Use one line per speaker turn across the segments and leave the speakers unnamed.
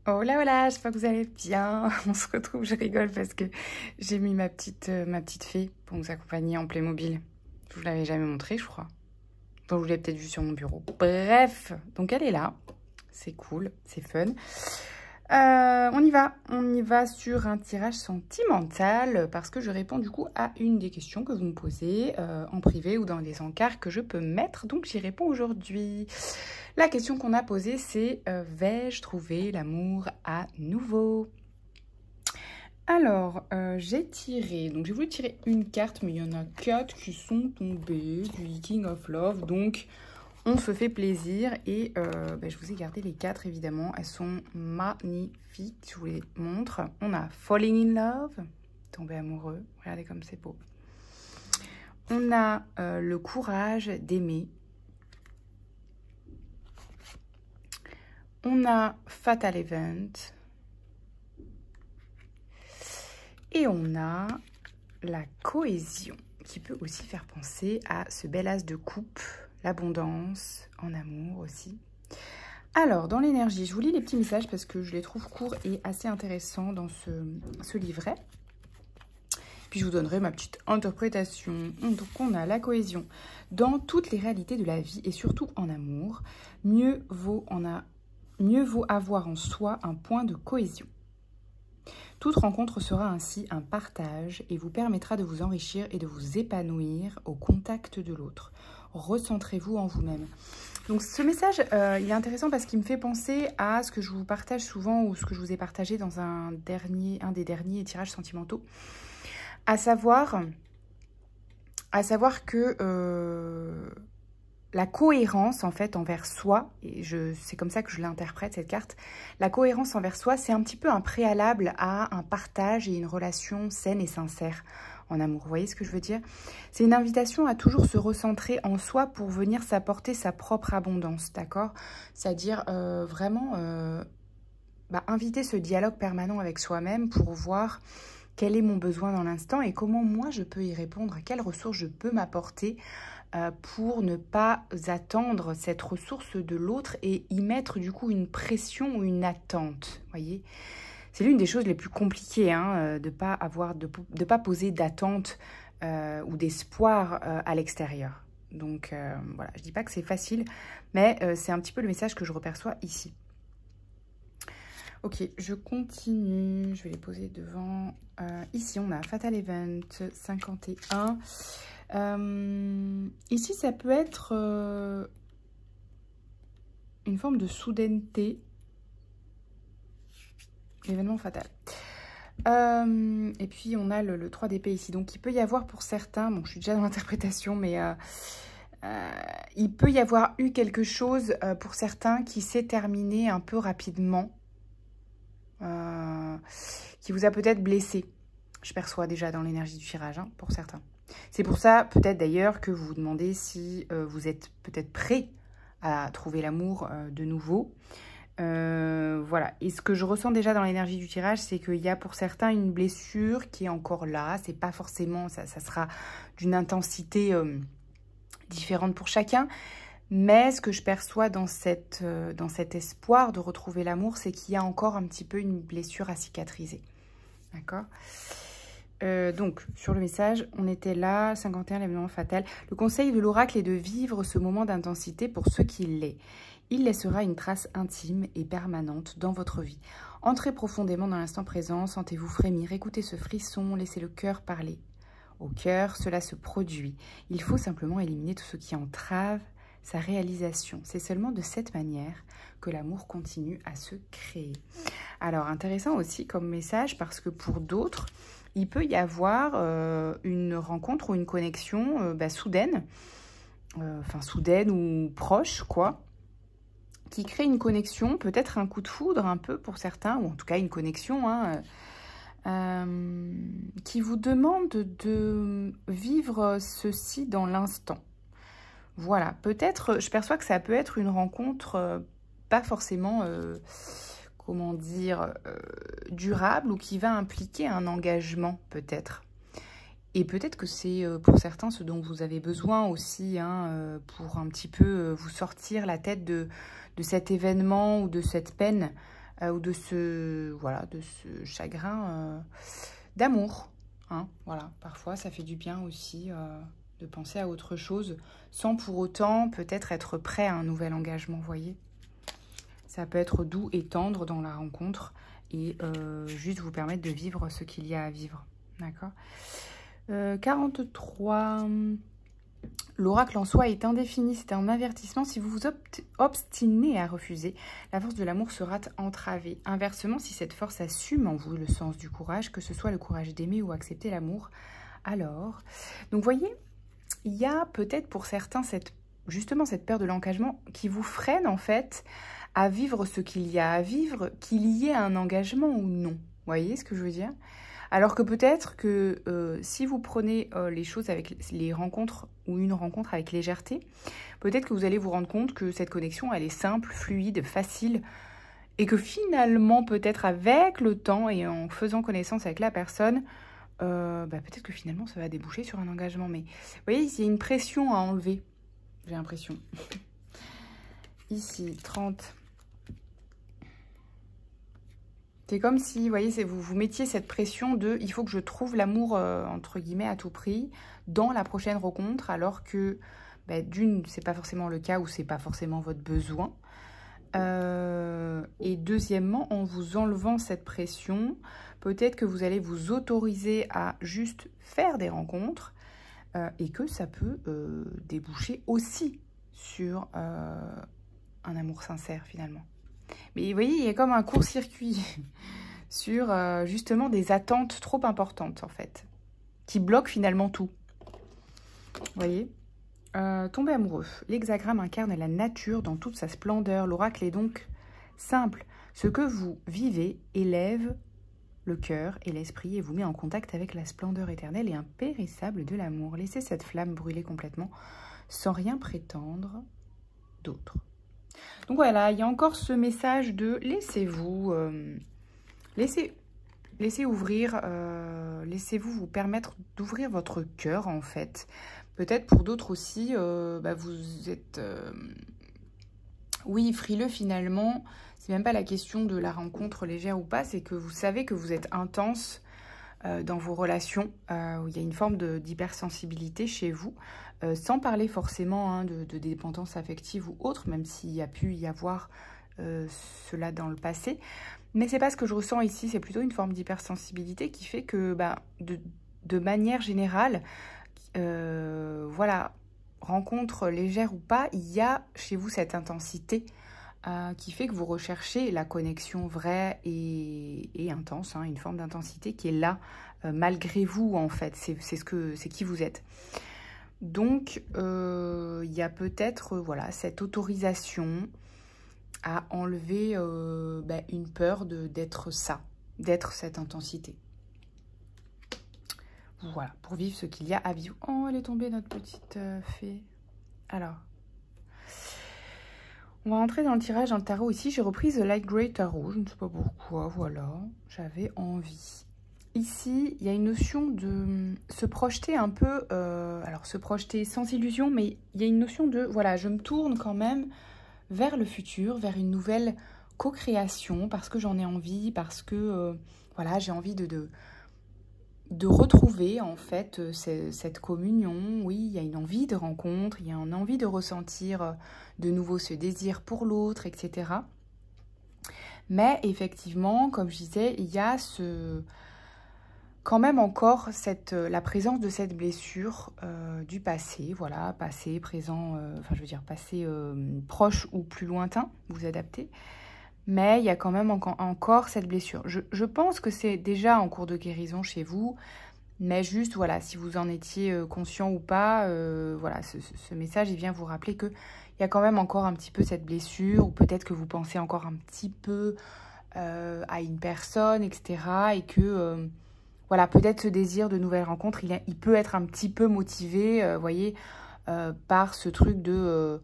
Hola, hola, j'espère que vous allez bien. On se retrouve, je rigole parce que j'ai mis ma petite fée pour vous accompagner en Playmobil. Je vous l'avais jamais montré, je crois. Bon, vous l'avez peut-être vu sur mon bureau. Bref, donc elle est là. C'est cool, c'est fun. On y va sur un tirage sentimental parce que je réponds du coup à une des questions que vous me posez en privé ou dans des encarts que je peux mettre. Donc j'y réponds aujourd'hui. La question qu'on a posée, c'est vais-je trouver l'amour à nouveau? Alors, j'ai tiré, donc j'ai voulu tirer une carte, mais il y en a 4 qui sont tombées du King of Love, donc on se fait plaisir et je vous ai gardé les 4 évidemment, elles sont magnifiques, je vous les montre. On a Falling in Love, tomber amoureux, regardez comme c'est beau. On a le courage d'aimer. On a Fatal Event. Et on a la cohésion, qui peut aussi faire penser à ce bel as de coupe, l'abondance en amour aussi. Alors, dans l'énergie, je vous lis les petits messages parce que je les trouve courts et assez intéressants dans ce livret. Puis je vous donnerai ma petite interprétation. Donc, on a la cohésion. Dans toutes les réalités de la vie et surtout en amour, mieux vaut avoir en soi un point de cohésion. Toute rencontre sera ainsi un partage et vous permettra de vous enrichir et de vous épanouir au contact de l'autre. Recentrez-vous en vous-même. Donc ce message, il est intéressant parce qu'il me fait penser à ce que je vous partage souvent ou ce que je vous ai partagé dans un des derniers tirages sentimentaux. À savoir que la cohérence, en fait, envers soi, et c'est comme ça que je l'interprète, cette carte, la cohérence envers soi, c'est un petit peu un préalable à un partage et une relation saine et sincère en amour. Vous voyez ce que je veux dire? C'est une invitation à toujours se recentrer en soi pour venir s'apporter sa propre abondance, d'accord? C'est-à-dire vraiment inviter ce dialogue permanent avec soi-même pour voir quel est mon besoin dans l'instant et comment moi je peux y répondre, à quelles ressources je peux m'apporter pour ne pas attendre cette ressource de l'autre et y mettre du coup une pression ou une attente. Voyez, c'est l'une des choses les plus compliquées, de pas poser d'attente ou d'espoir à l'extérieur. Donc voilà, je dis pas que c'est facile, mais c'est un petit peu le message que je reperçois ici. Ok, je continue, je vais les poser devant. Ici, on a Fatal Event 51. Ici, ça peut être une forme de soudaineté. L'événement fatal. Et puis, on a le 3 d'épée ici. Donc, il peut y avoir pour certains, bon, je suis déjà dans l'interprétation, mais il peut y avoir eu quelque chose pour certains qui s'est terminé un peu rapidement. Qui vous a peut-être blessé. Je perçois déjà dans l'énergie du tirage, pour certains. C'est pour ça, peut-être d'ailleurs, que vous vous demandez si vous êtes peut-être prêt à trouver l'amour de nouveau. Voilà. Et ce que je ressens déjà dans l'énergie du tirage, c'est qu'il y a pour certains une blessure qui est encore là. C'est pas forcément, ça sera d'une intensité différente pour chacun. Mais ce que je perçois dans cet espoir de retrouver l'amour, c'est qu'il y a encore un petit peu une blessure à cicatriser. D'accord? Donc, sur le message, on était là, 51, l'événement fatal. Le conseil de l'oracle est de vivre ce moment d'intensité pour ce qu'il est. Il laissera une trace intime et permanente dans votre vie. Entrez profondément dans l'instant présent, sentez-vous frémir, écoutez ce frisson, laissez le cœur parler. Au cœur, cela se produit. Il faut simplement éliminer tout ce qui entrave sa réalisation. C'est seulement de cette manière que l'amour continue à se créer. Alors, intéressant aussi comme message parce que pour d'autres, il peut y avoir une rencontre ou une connexion soudaine, soudaine ou proche, quoi, qui crée une connexion, peut-être un coup de foudre un peu pour certains, ou en tout cas une connexion, qui vous demande de vivre ceci dans l'instant. Voilà, peut-être, je perçois que ça peut être une rencontre pas forcément, comment dire, durable ou qui va impliquer un engagement peut-être. Et peut-être que c'est pour certains ce dont vous avez besoin aussi, pour un petit peu vous sortir la tête de cet événement ou de cette peine ou de ce, voilà, de ce chagrin d'amour. Hein, voilà, parfois ça fait du bien aussi de penser à autre chose sans pour autant peut-être être prêt à un nouvel engagement, vous voyez. Ça peut être doux et tendre dans la rencontre et juste vous permettre de vivre ce qu'il y a à vivre. D'accord. 43. L'oracle en soi est indéfini, c'est un avertissement. Si vous vous obstinez à refuser, la force de l'amour sera entravée. Inversement, si cette force assume en vous le sens du courage, que ce soit le courage d'aimer ou accepter l'amour, alors... Donc, vous voyez, il y a peut-être pour certains justement cette peur de l'engagement qui vous freine en fait à vivre ce qu'il y a à vivre, qu'il y ait un engagement ou non. Vous voyez ce que je veux dire? Alors que peut-être que si vous prenez les choses avec les rencontres ou une rencontre avec légèreté, peut-être que vous allez vous rendre compte que cette connexion, elle est simple, fluide, facile, et que finalement, peut-être avec le temps et en faisant connaissance avec la personne, peut-être que finalement, ça va déboucher sur un engagement. Mais vous voyez, il y a une pression à enlever, j'ai l'impression. Ici, 30... C'est comme si, vous voyez, vous mettiez cette pression de « il faut que je trouve l'amour, entre guillemets, à tout prix, dans la prochaine rencontre », alors que, d'une, c'est pas forcément le cas ou c'est pas forcément votre besoin. Et deuxièmement, en vous enlevant cette pression, peut-être que vous allez vous autoriser à juste faire des rencontres et que ça peut déboucher aussi sur un amour sincère, finalement. Mais vous voyez, il y a comme un court-circuit sur justement des attentes trop importantes, en fait, qui bloquent finalement tout. Vous voyez, tomber amoureux. L'hexagramme incarne la nature dans toute sa splendeur. L'oracle est donc simple. Ce que vous vivez élève le cœur et l'esprit et vous met en contact avec la splendeur éternelle et impérissable de l'amour. Laissez cette flamme brûler complètement sans rien prétendre d'autre. Donc voilà, il y a encore ce message de laissez-vous, laissez ouvrir, laissez-vous vous permettre d'ouvrir votre cœur en fait. Peut-être pour d'autres aussi, vous êtes, oui, frileux finalement. C'est même pas la question de la rencontre légère ou pas, c'est que vous savez que vous êtes intense dans vos relations, où il y a une forme d'hypersensibilité chez vous. Sans parler forcément de dépendance affective ou autre, même s'il y a pu y avoir cela dans le passé. Mais c'est pas ce que je ressens ici, c'est plutôt une forme d'hypersensibilité qui fait que, de manière générale, voilà, rencontre légère ou pas, il y a chez vous cette intensité qui fait que vous recherchez la connexion vraie et intense, une forme d'intensité qui est là, malgré vous en fait, c'est qui vous êtes. Donc, il y a peut-être voilà, cette autorisation à enlever une peur d'être ça, d'être cette intensité. Voilà, pour vivre ce qu'il y a à vivre. Oh, elle est tombée, notre petite fée. Alors, on va entrer dans le tirage, dans le tarot ici. J'ai repris The Light Grey Tarot, je ne sais pas pourquoi, voilà, j'avais envie. Ici, il y a une notion de se projeter un peu, alors se projeter sans illusion, mais il y a une notion de, voilà, je me tourne quand même vers le futur, vers une nouvelle co-création, parce que j'en ai envie, parce que, voilà, j'ai envie de retrouver, en fait, cette communion. Oui, il y a une envie de rencontre, il y a une envie de ressentir de nouveau ce désir pour l'autre, etc. Mais effectivement, comme je disais, il y a quand même encore la présence de cette blessure du passé, voilà, passé, présent, je veux dire passé proche ou plus lointain, vous adaptez, mais il y a quand même encore cette blessure. Je pense que c'est déjà en cours de guérison chez vous, mais juste, voilà, si vous en étiez conscient ou pas, voilà, ce message, il vient vous rappeler qu'il y a quand même encore un petit peu cette blessure, ou peut-être que vous pensez encore un petit peu à une personne, etc., et que... voilà, peut-être ce désir de nouvelles rencontres, il peut être un petit peu motivé, voyez, par ce truc de,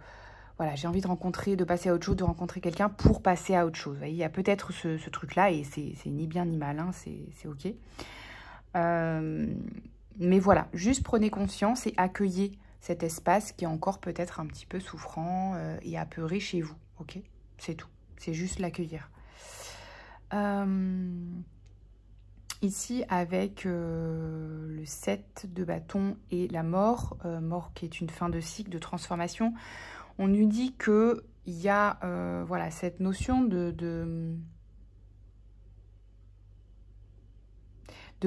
voilà, j'ai envie de rencontrer, de passer à autre chose, de rencontrer quelqu'un pour passer à autre chose. Vous voyez, il y a peut-être ce truc-là, et c'est ni bien ni mal, c'est ok. Mais voilà, juste prenez conscience et accueillez cet espace qui est encore peut-être un petit peu souffrant et apeuré chez vous, ok? C'est tout, c'est juste l'accueillir. Ici, avec le 7 de bâton et la mort, mort qui est une fin de cycle, de transformation, on nous dit qu'il y a voilà, cette notion de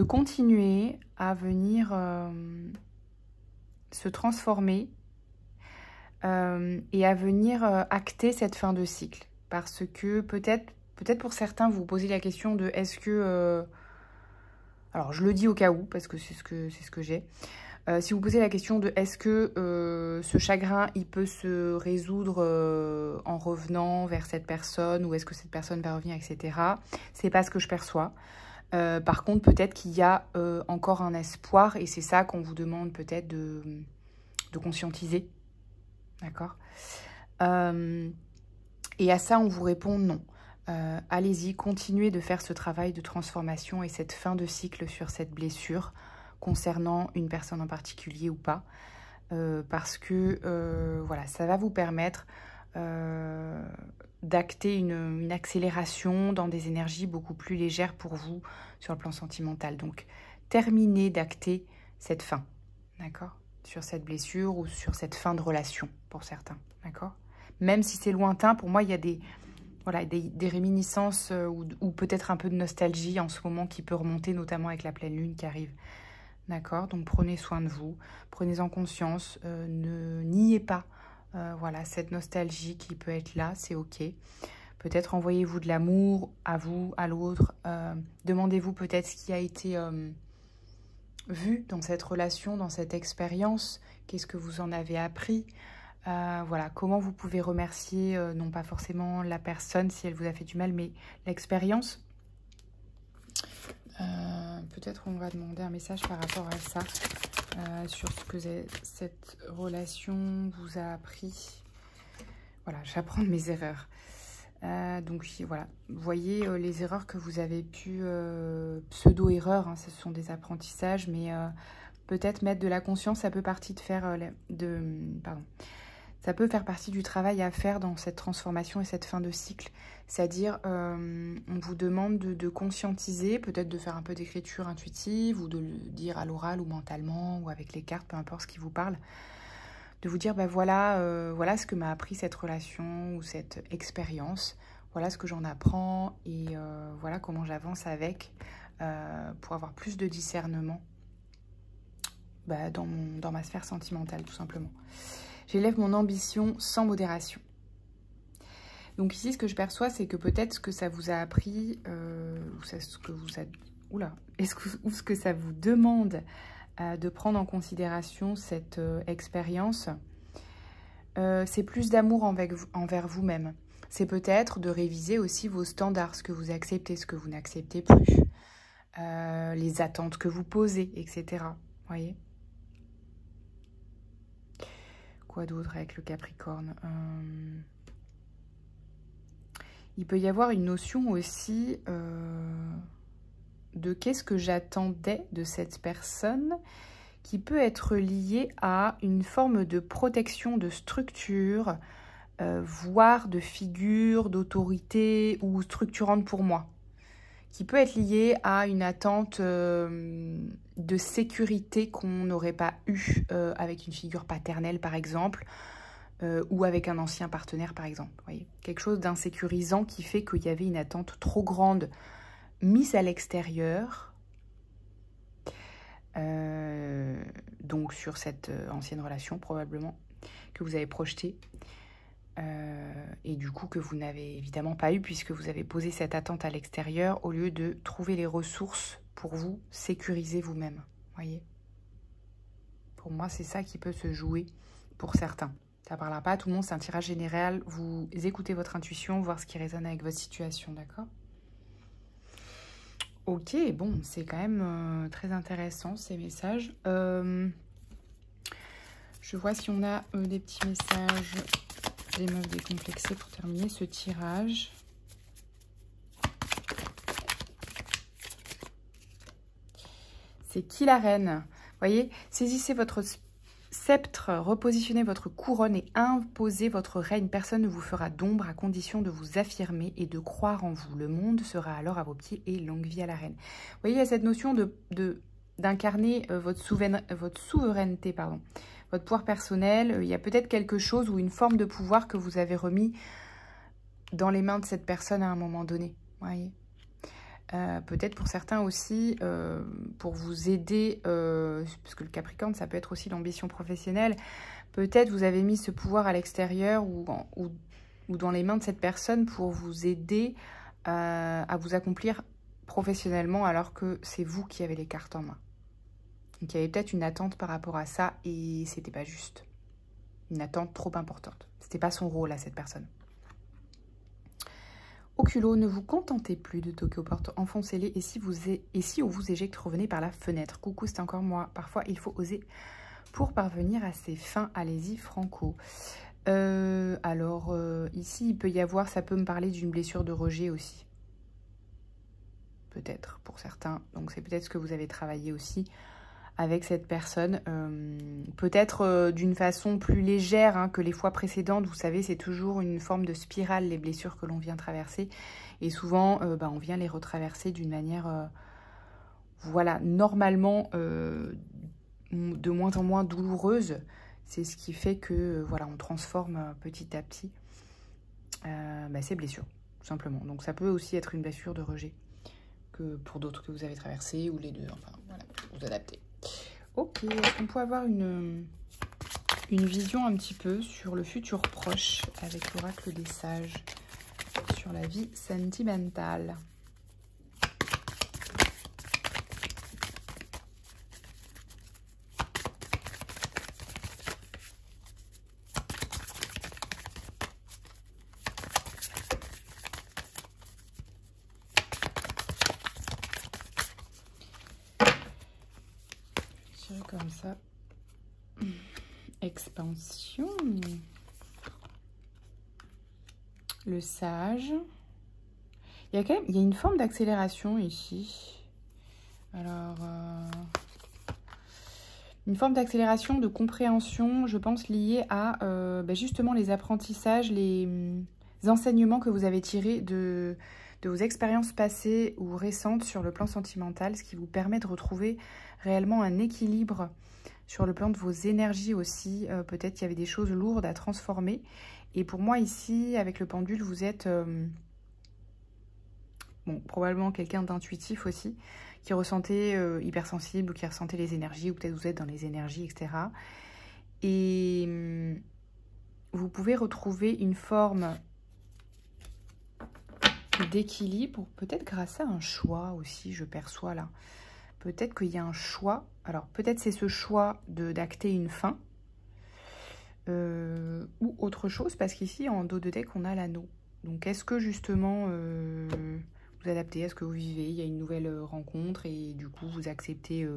continuer à venir se transformer et à venir acter cette fin de cycle. Parce que peut-être pour certains, vous vous posez la question de est-ce que... alors, je le dis au cas où, parce que c'est ce que j'ai. Si vous posez la question de est-ce que ce chagrin, il peut se résoudre en revenant vers cette personne, ou est-ce que cette personne va revenir, etc. C'est pas ce que je perçois. Par contre, peut-être qu'il y a encore un espoir, et c'est ça qu'on vous demande peut-être de conscientiser. D'accord. Et à ça, on vous répond non. Allez-y, continuez de faire ce travail de transformation et cette fin de cycle sur cette blessure concernant une personne en particulier ou pas. Parce que voilà, ça va vous permettre d'acter une accélération dans des énergies beaucoup plus légères pour vous sur le plan sentimental. Donc, terminez d'acter cette fin, d'accord, sur cette blessure ou sur cette fin de relation pour certains, d'accord. Même si c'est lointain, pour moi, il y a des réminiscences ou peut-être un peu de nostalgie en ce moment qui peut remonter, notamment avec la pleine lune qui arrive. D'accord, donc prenez soin de vous, prenez-en conscience, ne niez pas voilà, cette nostalgie qui peut être là, c'est ok. Peut-être envoyez-vous de l'amour à vous, à l'autre. Demandez-vous peut-être ce qui a été vu dans cette relation, dans cette expérience. Qu'est-ce que vous en avez appris? Voilà, comment vous pouvez remercier, non pas forcément la personne si elle vous a fait du mal, mais l'expérience. Peut-être on va demander un message par rapport à ça, sur ce que cette relation vous a appris. Voilà, j'apprends de mes erreurs. Donc voilà, vous voyez les erreurs que vous avez pu, pseudo-erreurs, hein, ce sont des apprentissages, mais peut-être mettre de la conscience, ça peut ça peut faire partie du travail à faire dans cette transformation et cette fin de cycle. C'est-à-dire, on vous demande de conscientiser, peut-être de faire un peu d'écriture intuitive ou de le dire à l'oral ou mentalement ou avec les cartes, peu importe ce qui vous parle. De vous dire, ben voilà, voilà ce que m'a appris cette relation ou cette expérience. Voilà ce que j'en apprends et voilà comment j'avance avec pour avoir plus de discernement dans ma sphère sentimentale, tout simplement. J'élève mon ambition sans modération. Donc ici, ce que je perçois, c'est que peut-être ce que ça vous a appris, ou ce que ça vous demande de prendre en considération cette expérience, c'est plus d'amour envers vous-même. C'est peut-être de réviser aussi vos standards, ce que vous acceptez, ce que vous n'acceptez plus, les attentes que vous posez, etc. Vous voyez ? Quoi d'autre avec le Capricorne? Il peut y avoir une notion aussi de qu'est-ce que j'attendais de cette personne qui peut être liée à une forme de protection, de structure, voire de figure, d'autorité ou structurante pour moi, qui peut être liée à une attente de sécurité qu'on n'aurait pas eue avec une figure paternelle, par exemple, ou avec un ancien partenaire, par exemple. Vous voyez, quelque chose d'insécurisant qui fait qu'il y avait une attente trop grande mise à l'extérieur, donc sur cette ancienne relation, probablement, que vous avez projetée, et du coup que vous n'avez évidemment pas eu puisque vous avez posé cette attente à l'extérieur au lieu de trouver les ressources pour vous sécuriser vous-même. Voyez, pour moi, c'est ça qui peut se jouer pour certains. Ça ne parlera pas à tout le monde, c'est un tirage général. Vous écoutez votre intuition, voir ce qui résonne avec votre situation, d'accord? Ok, bon, c'est quand même très intéressant ces messages. Je vois si on a des petits messages des meufs décomplexées pour terminer ce tirage. C'est qui la reine? Vous voyez, saisissez votre sceptre, repositionnez votre couronne et imposez votre règne. Personne ne vous fera d'ombre à condition de vous affirmer et de croire en vous. Le monde sera alors à vos pieds et longue vie à la reine. Vous voyez, il y a cette notion d'incarner votre souveraineté, pardon, votre pouvoir personnel. Il y a peut-être quelque chose ou une forme de pouvoir que vous avez remis dans les mains de cette personne à un moment donné. Vous voyez. Peut-être pour certains aussi, pour vous aider, parce que le Capricorne, ça peut être aussi l'ambition professionnelle. Peut-être vous avez mis ce pouvoir à l'extérieur ou dans les mains de cette personne pour vous aider à vous accomplir professionnellement alors que c'est vous qui avez les cartes en main. Donc il y avait peut-être une attente par rapport à ça et c'était pas juste. Une attente trop importante. C'était pas son rôle à cette personne. Au culot, ne vous contentez plus de toquer aux portes, enfoncez-les et si on vous éjecte, revenez par la fenêtre. Coucou, c'est encore moi. Parfois, il faut oser pour parvenir à ses fins. Allez-y, Franco. Ici, il peut y avoir, ça peut me parler d'une blessure de rejet aussi. Peut-être, pour certains. Donc, c'est peut-être ce que vous avez travaillé aussi avec cette personne. Peut-être d'une façon plus légère hein, que les fois précédentes. Vous savez, c'est toujours une forme de spirale, les blessures que l'on vient traverser. Et souvent, on vient les retraverser d'une manière, voilà, normalement, de moins en moins douloureuse. C'est ce qui fait que, voilà, on transforme petit à petit ces blessures, tout simplement. Donc, ça peut aussi être une blessure de rejet que pour d'autres que vous avez traversées, ou les deux. Enfin, voilà, vous adaptez. Ok, est-ce qu'on peut avoir une vision un petit peu sur le futur proche avec l'oracle des sages, sur la vie sentimentale? Comme ça, expansion, le sage, il y a une forme d'accélération ici. Alors une forme d'accélération, de compréhension, je pense liée à justement les apprentissages, les enseignements que vous avez tirés de vos expériences passées ou récentes sur le plan sentimental, ce qui vous permet de retrouver réellement un équilibre sur le plan de vos énergies aussi. Peut-être qu'il y avait des choses lourdes à transformer. Et pour moi ici, avec le pendule, vous êtes probablement quelqu'un d'intuitif aussi, qui ressentait hypersensible ou qui ressentait les énergies, ou peut-être vous êtes dans les énergies, etc. Et vous pouvez retrouver une forme d'équilibre, peut-être grâce à un choix aussi, je perçois là. Peut-être qu'il y a un choix. Alors, peut-être c'est ce choix d'acter une fin. Ou autre chose, parce qu'ici, en dos de deck, on a l'anneau. Donc, est-ce que justement, vous adaptez à ce que vous vivez? Il y a une nouvelle rencontre et du coup, vous acceptez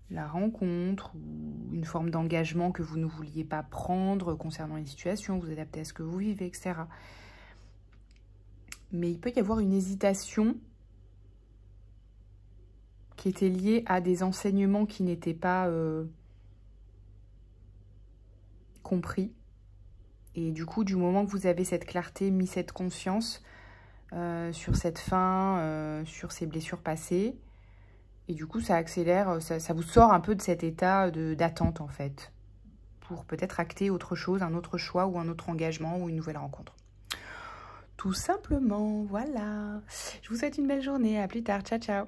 la rencontre ou une forme d'engagement que vous ne vouliez pas prendre concernant une situation. Vous adaptez à ce que vous vivez, etc. Mais il peut y avoir une hésitation qui était liée à des enseignements qui n'étaient pas compris. Et du coup, du moment que vous avez cette clarté, mis cette conscience sur cette fin, sur ces blessures passées, et du coup, ça accélère, ça vous sort un peu de cet état d'attente, en fait, pour peut-être acter autre chose, un autre choix ou un autre engagement ou une nouvelle rencontre. Tout simplement, voilà. Je vous souhaite une belle journée. À plus tard. Ciao, ciao.